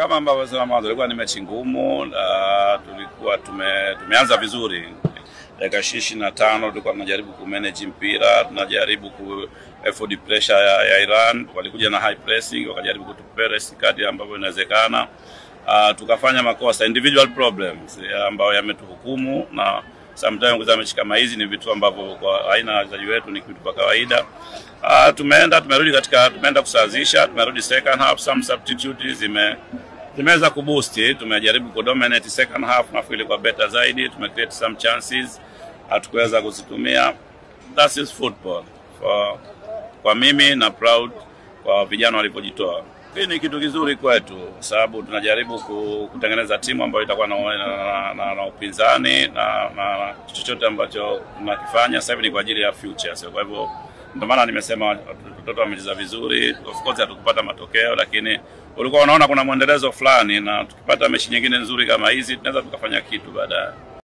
Kama ambavyo sema mwanzo, ilikuwa ni mechi ngumu. Tulikuwa tumeanza vizuri. Dakika 25 tulikuwa tunajaribu kumanage mpira, tunajaribu afford pressure ya Iran. Walikuja na high pressing, wakajaribu kutupress kadri ambavyo inawezekana. Tukafanya makosa, individual problems ambayo yametuhukumu, na sometimes kwa mechi kama hizi ni vitu ambavyo kwa aina ya wachezaji wetu ni kitu kwa kawaida. Tumeenda kusawazisha, tumerudi second half, some substitutes zimeweza kuboost. Tumejaribu kudominate second half, nafikiri kwa better zaidi, tumecreate some chances, hatukuweza kuzitumia. That is football. Kwa mimi na proud kwa vijana walipojitoa. Hii ni kitu kizuri kwetu sababu tunajaribu kutengeneza timu ambayo itakuwa na upinzani na chochote ambacho tunakifanya sasa hivi ni kwa ajili ya future. So kwa hivyo ndio maana nimesema watoto wamecheza vizuri. Of course hatukupata matokeo, lakini ulikuwa unaona kuna muendelezo fulani, na tukipata mechi nyingine nzuri kama hizi tunaweza tukafanya kitu baadaye.